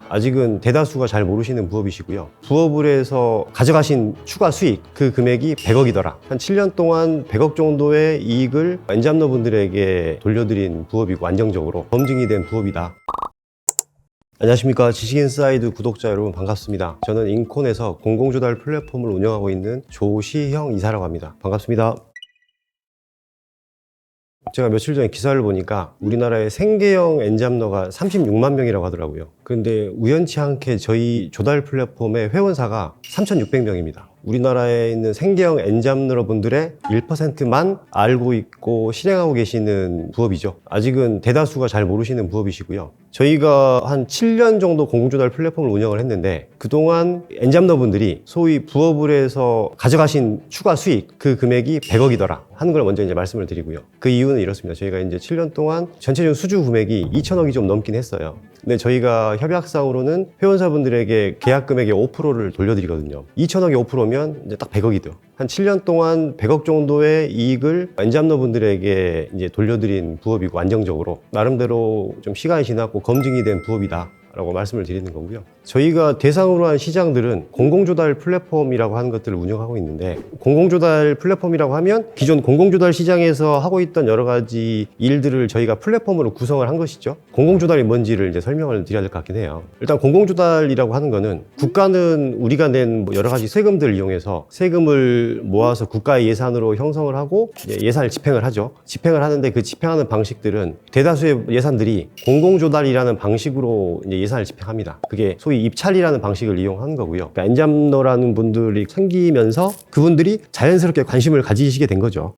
아직은 대다수가 잘 모르시는 부업이시고요. 부업을 해서 가져가신 추가 수익, 그 금액이 100억이더라. 한 7년 동안 100억 정도의 이익을 엔잡러 분들에게 돌려드린 부업이고 안정적으로 검증이 된 부업이다. 안녕하십니까. 지식인사이드 구독자 여러분 반갑습니다. 저는 인콘에서 공공조달 플랫폼을 운영하고 있는 조시형 이사라고 합니다. 반갑습니다. 제가 며칠 전에 기사를 보니까 우리나라의 생계형 엔잡러가 36만 명이라고 하더라고요. 그런데 우연치 않게 저희 조달 플랫폼의 회원사가 3,600명입니다. 우리나라에 있는 생계형 엔잡러 분들의 1%만 알고 있고 실행하고 계시는 부업이죠. 아직은 대다수가 잘 모르시는 부업이시고요. 저희가 한 7년 정도 공공조달 플랫폼을 운영을 했는데 그동안 엔잡러 분들이 소위 부업을 해서 가져가신 추가 수익, 그 금액이 100억이더라 하는 걸 먼저 이제 말씀을 드리고요. 그 이유는 이렇습니다. 저희가 이제 7년 동안 전체적인 수주 금액이 2천억이 좀 넘긴 했어요. 근데 저희가 협약상으로는 회원사분들에게 계약 금액의 5%를 돌려드리거든요. 2천억의 5%면 이제 딱 100억이 돼요. 한 7년 동안 100억 정도의 이익을 엔잡러 분들에게 이제 돌려드린 부업이고 안정적으로 나름대로 좀 시간이 지났고 검증이 된 부업이다 라고 말씀을 드리는 거고요. 저희가 대상으로 한 시장들은 공공조달 플랫폼이라고 하는 것들을 운영하고 있는데, 공공조달 플랫폼이라고 하면 기존 공공조달 시장에서 하고 있던 여러 가지 일들을 저희가 플랫폼으로 구성을 한 것이죠. 공공조달이 뭔지를 이제 설명을 드려야 될 것 같긴 해요. 일단 공공조달이라고 하는 거는 국가는 우리가 낸 여러 가지 세금들을 이용해서 세금을 모아서 국가의 예산으로 형성을 하고 예산을 집행을 하죠. 집행을 하는데 그 집행하는 방식들은 대다수의 예산들이 공공조달이라는 방식으로 이제 예산을 집행합니다. 그게 소위 입찰이라는 방식을 이용하는 거고요. 그러니까 엔잡러라는 분들이 생기면서 그분들이 자연스럽게 관심을 가지시게 된 거죠.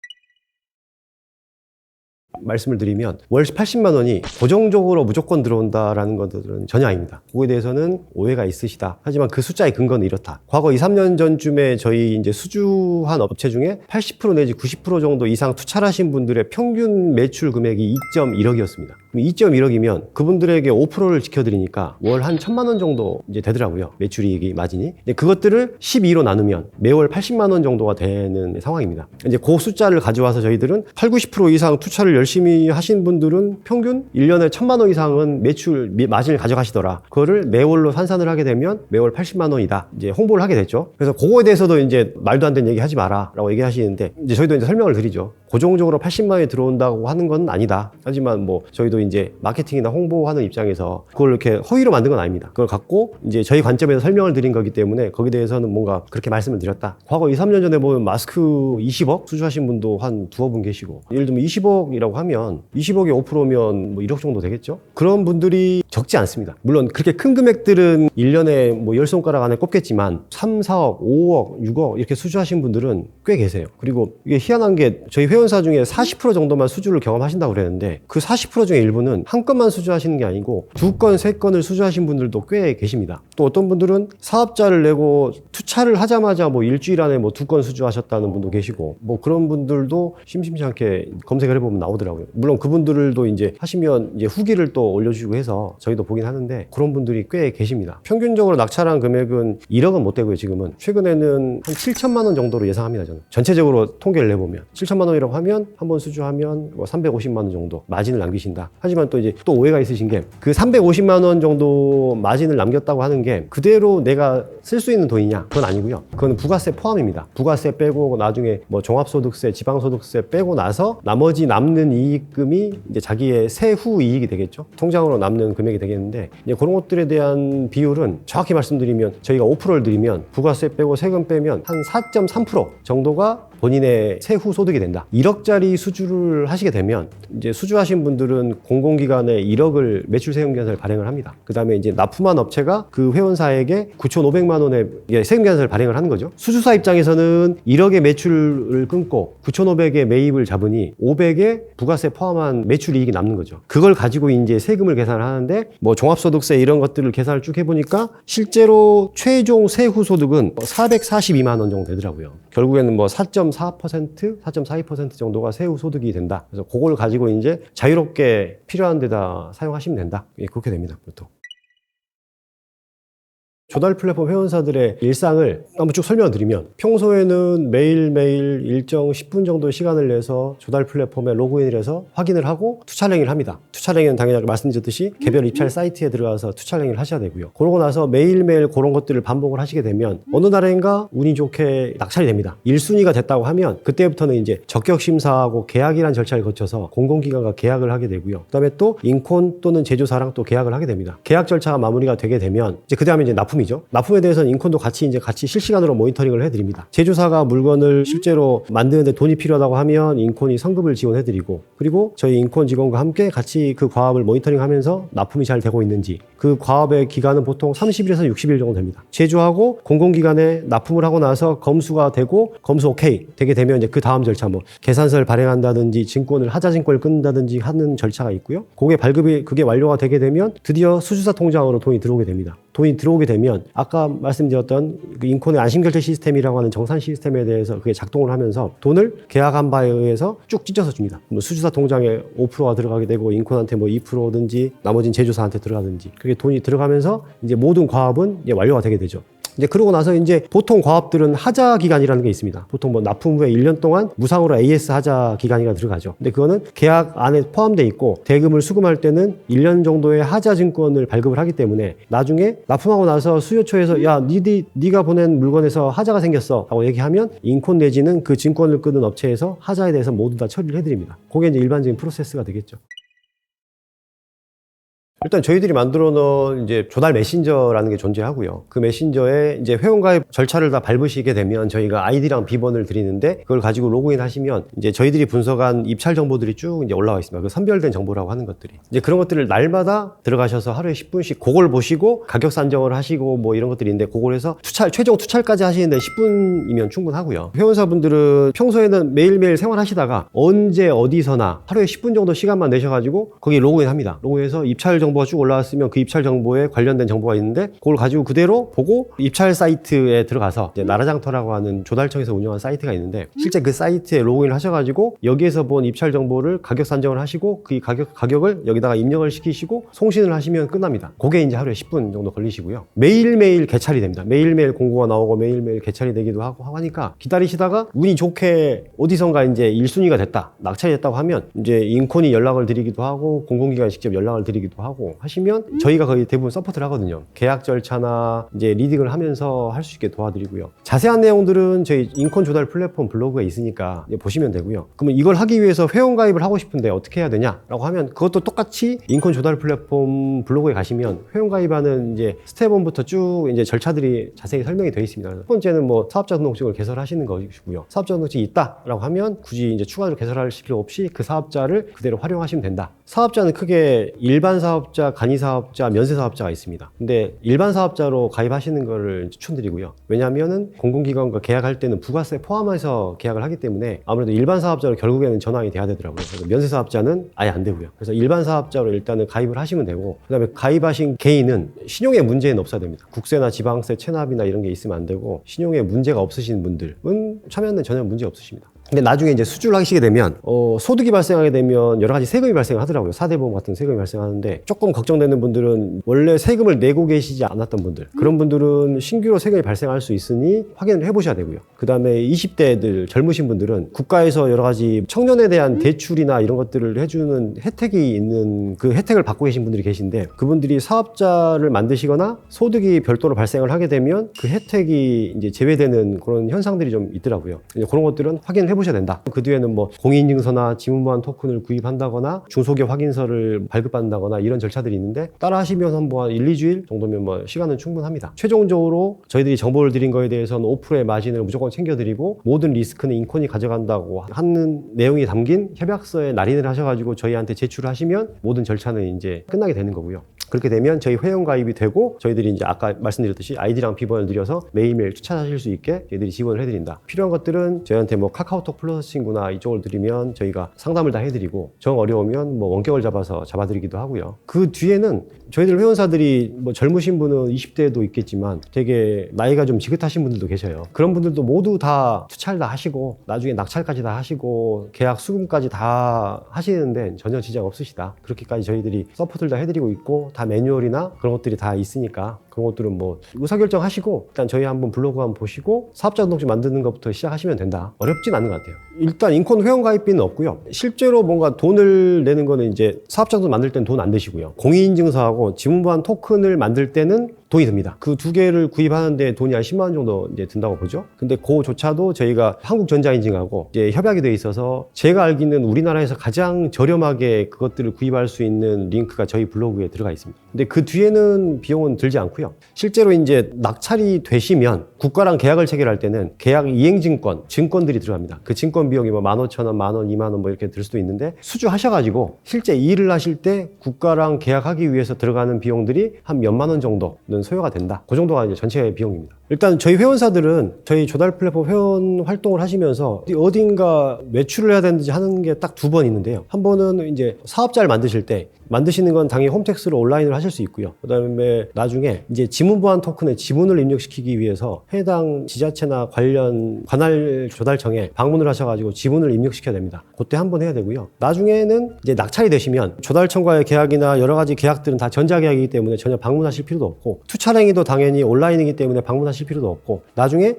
말씀을 드리면 월 80만 원이 고정적으로 무조건 들어온다라는 것들은 전혀 아닙니다. 그거에 대해서는 오해가 있으시다. 하지만 그 숫자의 근거는 이렇다. 과거 2, 3년 전쯤에 저희 이제 수주한 업체 중에 80% 내지 90% 정도 이상 투자하신 분들의 평균 매출 금액이 2.1억이었습니다. 2.1억이면 그분들에게 5%를 지켜드리니까 월 한 1,000만 원 정도 이제 되더라고요. 매출이익이, 마진이. 그것들을 12로 나누면 매월 80만 원 정도가 되는 상황입니다. 이제 그 숫자를 가져와서 저희들은 8, 90% 이상 투자를 열심히 하신 분들은 평균 1년에 1,000만 원 이상은 매출, 마진을 가져가시더라. 그거를 매월로 환산을 하게 되면 매월 80만 원이다. 이제 홍보를 하게 됐죠. 그래서 그거에 대해서도 이제 말도 안 되는 얘기 하지 마라 라고 얘기하시는데, 이제 저희도 이제 설명을 드리죠. 고정적으로 80만 원이 들어온다고 하는 건 아니다. 하지만 뭐 저희도 이제 마케팅이나 홍보하는 입장에서 그걸 이렇게 허위로 만든 건 아닙니다. 그걸 갖고 이제 저희 관점에서 설명을 드린 거기 때문에 거기에 대해서는 뭔가 그렇게 말씀을 드렸다. 과거 2, 3년 전에 보면 마스크 20억 수주하신 분도 한 두어 분 계시고, 예를 들면 20억이라고 하면 20억에 5%면 뭐 1억 정도 되겠죠? 그런 분들이 적지 않습니다. 물론 그렇게 큰 금액들은 1년에 뭐 10손가락 안에 꼽겠지만 3, 4억, 5억, 6억 이렇게 수주하신 분들은 꽤 계세요. 그리고 이게 희한한 게 저희 회원사 중에 40% 정도만 수주를 경험하신다고 그랬는데 그 40% 중에 일부는 한 건만 수주하시는 게 아니고 2건, 3건을 수주하신 분들도 꽤 계십니다. 또 어떤 분들은 사업자를 내고 투차를 하자마자 뭐 일주일 안에 뭐 2건 수주하셨다는 분도 계시고, 뭐 그런 분들도 심심치 않게 검색을 해보면 나오더라고요. 물론 그분들도 이제 하시면 이제 후기를 또 올려주시고 해서 저희도 보긴 하는데 그런 분들이 꽤 계십니다. 평균적으로 낙찰한 금액은 1억은 못 되고요. 지금은 최근에는 한 7천만 원 정도로 예상합니다. 저는 전체적으로 통계를 내보면 7천만 원이라고 하면 한 번 수주하면 뭐 350만 원 정도 마진을 남기신다. 하지만 또 이제 또 오해가 있으신 게 그 350만 원 정도 마진을 남겼다고 하는 게 그대로 내가 쓸 수 있는 돈이냐? 그건 아니고요. 그건 부가세 포함입니다. 부가세 빼고 나중에 뭐 종합소득세, 지방소득세 빼고 나서 나머지 남는 이익금이 이제 자기의 세후 이익이 되겠죠. 통장으로 남는 금액이 되겠는데, 이제 그런 것들에 대한 비율은 정확히 말씀드리면 저희가 5%를 드리면 부가세 빼고 세금 빼면 한 4.3% 정도가 본인의 세후 소득이 된다. 1억짜리 수주를 하시게 되면 이제 수주하신 분들은 공공기관에 1억을 매출 세금 계산서를 발행을 합니다. 그 다음에 이제 납품한 업체가 그 회원사에게 9,500만 원의 세금 계산서를 발행을 하는 거죠. 수주사 입장에서는 1억의 매출을 끊고 9,500의 매입을 잡으니 500의 부가세 포함한 매출 이익이 남는 거죠. 그걸 가지고 이제 세금을 계산을 하는데, 뭐 종합소득세 이런 것들을 계산을 쭉 해보니까 실제로 최종 세후 소득은 442만 원 정도 되더라고요. 결국에는 뭐 4.4%, 4.42% 정도가 세후 소득이 된다. 그래서 그걸 가지고 이제 자유롭게 필요한 데다 사용하시면 된다. 예, 그렇게 됩니다, 보통. 조달 플랫폼 회원사들의 일상을 한번 쭉 설명드리면 평소에는 매일매일 일정 10분 정도 시간을 내서 조달 플랫폼에 로그인을 해서 확인을 하고 투찰 행위를 합니다. 투찰 행위는 당연히 말씀드렸듯이 개별 입찰 사이트에 들어가서 투찰 행위를 하셔야 되고요. 그러고 나서 매일매일 그런 것들을 반복을 하시게 되면 어느 날인가 운이 좋게 낙찰이 됩니다. 1순위가 됐다고 하면 그때부터는 이제 적격 심사하고 계약이라는 절차를 거쳐서 공공기관과 계약을 하게 되고요. 그다음에 또 인콘 또는 제조사랑 또 계약을 하게 됩니다. 계약 절차가 마무리가 되게 되면 이제 그다음에 이제 납품이죠. 납품에 대해서는 인콘도 같이 실시간으로 모니터링을 해드립니다. 제조사가 물건을 실제로 만드는데 돈이 필요하다고 하면 인콘이 성급을 지원해드리고, 그리고 저희 인콘 직원과 함께 같이 그 과업을 모니터링하면서 납품이 잘 되고 있는지, 그 과업의 기간은 보통 30일에서 60일 정도 됩니다. 제조하고 공공기관에 납품을 하고 나서 검수가 되고 검수 오케이 되게 되면 이제 그 다음 절차 뭐 계산서를 발행한다든지 증권을 하자증권을 끊는다든지 하는 절차가 있고요. 그게 완료가 되게 되면 드디어 수주사 통장으로 돈이 들어오게 됩니다. 돈이 들어오게 되면 아까 말씀드렸던 그 인콘의 안심결제 시스템이라고 하는 정산 시스템에 대해서 그게 작동을 하면서 돈을 계약한 바에 의해서 쭉 찢어서 줍니다. 뭐 수주사 통장에 5%가 들어가게 되고 인콘한테 뭐 2%든지 나머지는 제조사한테 들어가든지 그게 돈이 들어가면서 이제 모든 과업은 이제 완료가 되게 되죠. 이제 그러고 나서 이제 보통 과업들은 하자 기간이라는 게 있습니다. 보통 뭐 납품 후에 1년 동안 무상으로 AS 하자 기간이 들어가죠. 근데 그거는 계약 안에 포함되어 있고 대금을 수금할 때는 1년 정도의 하자 증권을 발급을 하기 때문에 나중에 납품하고 나서 수요처에서 야, 네가 보낸 물건에서 하자가 생겼어 하고 얘기하면 인콘 내지는 그 증권을 끄는 업체에서 하자에 대해서 모두 다 처리를 해드립니다. 그게 이제 일반적인 프로세스가 되겠죠. 일단 저희들이 만들어 놓은 이제 조달 메신저라는 게 존재하고요. 그 메신저에 이제 회원가입 절차를 다 밟으시게 되면 저희가 아이디랑 비번을 드리는데 그걸 가지고 로그인 하시면 이제 저희들이 분석한 입찰 정보들이 쭉 이제 올라와 있습니다. 그 선별된 정보라고 하는 것들이. 이제 그런 것들을 날마다 들어가셔서 하루에 10분씩 그걸 보시고 가격 산정을 하시고 뭐 이런 것들이 있는데 그걸 해서 최종 투찰까지 하시는데 10분이면 충분하고요. 회원사분들은 평소에는 매일매일 생활하시다가 언제 어디서나 하루에 10분 정도 시간만 내셔가지고 거기 로그인 합니다. 로그인해서 입찰 정보가 쭉 올라왔으면 그 입찰 정보에 관련된 정보가 있는데 그걸 가지고 그대로 보고 입찰 사이트에 들어가서 이제 나라장터라고 하는 조달청에서 운영한 사이트가 있는데 실제 그 사이트에 로그인을 하셔가지고 여기에서 본 입찰 정보를 가격 산정을 하시고 그 가격을 여기다가 입력을 시키시고 송신을 하시면 끝납니다. 그게 이제 하루에 10분 정도 걸리시고요. 매일매일 개찰이 됩니다. 매일매일 공고가 나오고 매일매일 개찰이 되기도 하고 하니까 기다리시다가 운이 좋게 어디선가 이제 1순위가 됐다, 낙찰이 됐다고 하면 이제 인콘이 연락을 드리기도 하고 공공기관이 직접 연락을 드리기도 하고 하시면 저희가 거의 대부분 서포트를 하거든요. 계약 절차나 이제 리딩을 하면서 할 수 있게 도와드리고요. 자세한 내용들은 저희 인콘 조달 플랫폼 블로그에 있으니까 보시면 되고요. 그러면 이걸 하기 위해서 회원 가입을 하고 싶은데 어떻게 해야 되냐라고 하면 그것도 똑같이 인콘 조달 플랫폼 블로그에 가시면 회원 가입하는 이제 스텝 1부터 쭉 이제 절차들이 자세히 설명이 되어 있습니다. 첫 번째는 뭐 사업자 등록증을 개설하시는 것이고요. 사업자 등록증이 있다라고 하면 굳이 이제 추가로 개설하실 필요 없이 그 사업자를 그대로 활용하시면 된다. 사업자는 크게 일반 사업자, 간이사업자, 면세사업자가 있습니다. 근데 일반 사업자로 가입하시는 거를 추천드리고요. 왜냐하면은 공공기관과 계약할 때는 부가세 포함해서 계약을 하기 때문에 아무래도 일반 사업자로 결국에는 전환이 돼야 되더라고요. 그래서 면세사업자는 아예 안 되고요. 그래서 일반 사업자로 일단은 가입을 하시면 되고, 그 다음에 가입하신 개인은 신용에 문제는 없어야 됩니다. 국세나 지방세, 체납이나 이런 게 있으면 안 되고 신용에 문제가 없으신 분들은 참여하는 전혀 문제 없으십니다. 근데 나중에 이제 수주를 하시게 되면 소득이 발생하게 되면 여러 가지 세금이 발생하더라고요. 4대 보험 같은 세금이 발생하는데 조금 걱정되는 분들은 원래 세금을 내고 계시지 않았던 분들, 그런 분들은 신규로 세금이 발생할 수 있으니 확인을 해보셔야 되고요. 그 다음에 20대들 젊으신 분들은 국가에서 여러 가지 청년에 대한 대출이나 이런 것들을 해주는 혜택이 있는 그 혜택을 받고 계신 분들이 계신데 그분들이 사업자를 만드시거나 소득이 별도로 발생을 하게 되면 그 혜택이 이제 제외되는 그런 현상들이 좀 있더라고요. 그런 것들은 확인을 해보셔야 된다. 그 뒤에는 뭐 공인인증서나 지문보안 토큰을 구입한다거나 중소기업 확인서를 발급받는다거나 이런 절차들이 있는데 따라 하시면 한번 1, 2주일 정도면 뭐 시간은 충분합니다. 최종적으로 저희들이 정보를 드린 거에 대해서는 5%의 마진을 무조건 챙겨드리고 모든 리스크는 인콘이 가져간다고 하는 내용이 담긴 협약서에 날인을 하셔가지고 저희한테 제출을 하시면 모든 절차는 이제 끝나게 되는 거고요. 그렇게 되면 저희 회원 가입이 되고 저희들이 이제 아까 말씀드렸듯이 아이디랑 비번을 드려서 매일매일 추천하실 수 있게 저희들이 지원을 해드린다. 필요한 것들은 저희한테 뭐 카카오톡 플러스 친구나 이쪽을 드리면 저희가 상담을 다 해드리고 정 어려우면 뭐 원격을 잡아서 잡아드리기도 하고요. 그 뒤에는 저희들 회원사들이 뭐 젊으신 분은 20대도 있겠지만 되게 나이가 좀 지긋하신 분들도 계셔요. 그런 분들도 모두 다 투찰 다 하시고 나중에 낙찰까지 다 하시고 계약 수금까지 다 하시는데 전혀 지장 없으시다. 그렇게까지 저희들이 서포트를 다 해드리고 있고 다 매뉴얼이나 그런 것들이 다 있으니까 그런 것들은 뭐 의사결정 하시고 일단 저희 한번 블로그 한번 보시고 사업자 등록증 만드는 것부터 시작하시면 된다. 어렵진 않은 것 같아요. 일단 인권 회원가입비는 없고요. 실제로 뭔가 돈을 내는 거는 이제 사업자 등록 만들 때는 돈 안 드시고요. 공인인증서하고 지문보안 토큰을 만들 때는 돈이 듭니다. 그 두 개를 구입하는데 돈이 한 10만 원 정도 이제 든다고 보죠. 근데 그조차도 저희가 한국전자인증하고 이제 협약이 돼 있어서 제가 알기는 우리나라에서 가장 저렴하게 그것들을 구입할 수 있는 링크가 저희 블로그에 들어가 있습니다. 근데 그 뒤에는 비용은 들지 않고요. 실제로 이제 낙찰이 되시면 국가랑 계약을 체결할 때는 계약 이행증권, 증권들이 들어갑니다. 그 증권 비용이 뭐 15,000원, 10,000원, 20,000원 뭐 이렇게 들 수도 있는데 수주하셔가지고 실제 일을 하실 때 국가랑 계약하기 위해서 들어가는 비용들이 한 몇만 원 정도는 소요가 된다. 그 정도가 이제 전체 비용입니다. 일단 저희 회원사들은 저희 조달 플랫폼 회원 활동을 하시면서 어딘가 매출을 해야 되는지 하는 게 딱 두 번 있는데요. 한 번은 이제 사업자를 만드실 때 만드시는 건 당연히 홈택스로 온라인으로 하실 수 있고요. 그다음에 나중에 이제 지문보안 토큰에 지문을 입력시키기 위해서 해당 지자체나 관할 조달청에 방문을 하셔가지고 지문을 입력시켜야 됩니다. 그때 한 번 해야 되고요. 나중에는 이제 낙찰이 되시면 조달청과의 계약이나 여러 가지 계약들은 다 전자계약이기 때문에 전혀 방문하실 필요도 없고 투차량이도 당연히 온라인이기 때문에 방문하실 필요도 없고 나중에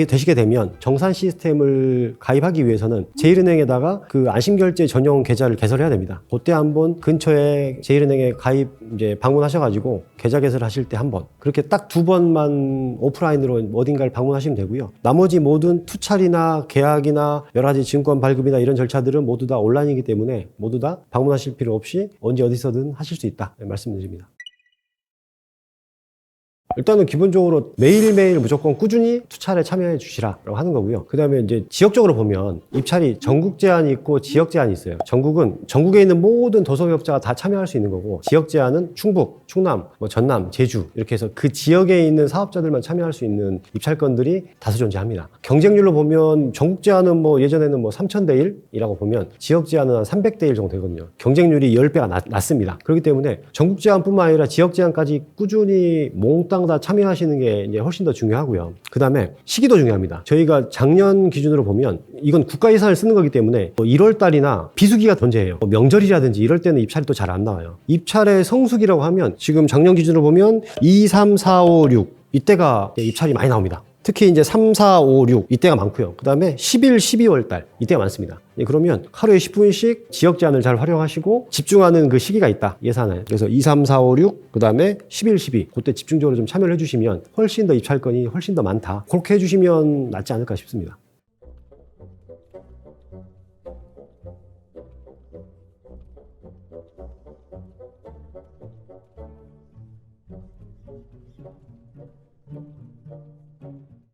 되시게 되면 정산 시스템을 가입하기 위해서는 제일은행에다가 그 안심결제 전용 계좌를 개설해야 됩니다. 그때 한번 근처에 제일은행에 이제 방문하셔가지고 계좌 개설하실 때 한 번 그렇게 딱 두 번만 오프라인으로 어딘가를 방문하시면 되고요. 나머지 모든 투찰이나 계약이나 여러 가지 증권 발급이나 이런 절차들은 모두 다 온라인이기 때문에 모두 다 방문하실 필요 없이 언제 어디서든 하실 수 있다 말씀드립니다. 일단은 기본적으로 매일매일 무조건 꾸준히 투찰에 참여해 주시라고 하는 거고요. 그 다음에 이제 지역적으로 보면 입찰이 전국 제한이 있고 지역 제한이 있어요. 전국에 있는 모든 도소기업자가 다 참여할 수 있는 거고 지역 제한은 충북, 충남, 전남, 제주 이렇게 해서 그 지역에 있는 사업자들만 참여할 수 있는 입찰건들이 다수 존재합니다. 경쟁률로 보면 전국 제한은 예전에는 3,000대 1이라고 보면 지역 제한은 한 300대 1 정도 되거든요. 경쟁률이 10배가 낮습니다. 그렇기 때문에 전국 제한뿐만 아니라 지역 제한까지 꾸준히 몽땅 다 참여하시는 게 이제 훨씬 더 중요하고요. 그 다음에 시기도 중요합니다. 저희가 작년 기준으로 보면 이건 국가 예산을 쓰는 거기 때문에 1월 달이나 비수기가 존재해요. 명절이라든지 이럴 때는 입찰이 또 잘 안 나와요. 입찰의 성수기라고 하면 지금 작년 기준으로 보면 2, 3, 4, 5, 6 이때가 입찰이 많이 나옵니다. 특히 이제 3, 4, 5, 6 이때가 많고요. 그 다음에 11, 12월 달 이때가 많습니다. 그러면 하루에 10분씩 지역 제한을 잘 활용하시고 집중하는 그 시기가 있다. 예산에. 그래서 2, 3, 4, 5, 6 그 다음에 11, 12 그때 집중적으로 좀 참여를 해주시면 훨씬 더 입찰건이 훨씬 더 많다. 그렇게 해주시면 낫지 않을까 싶습니다.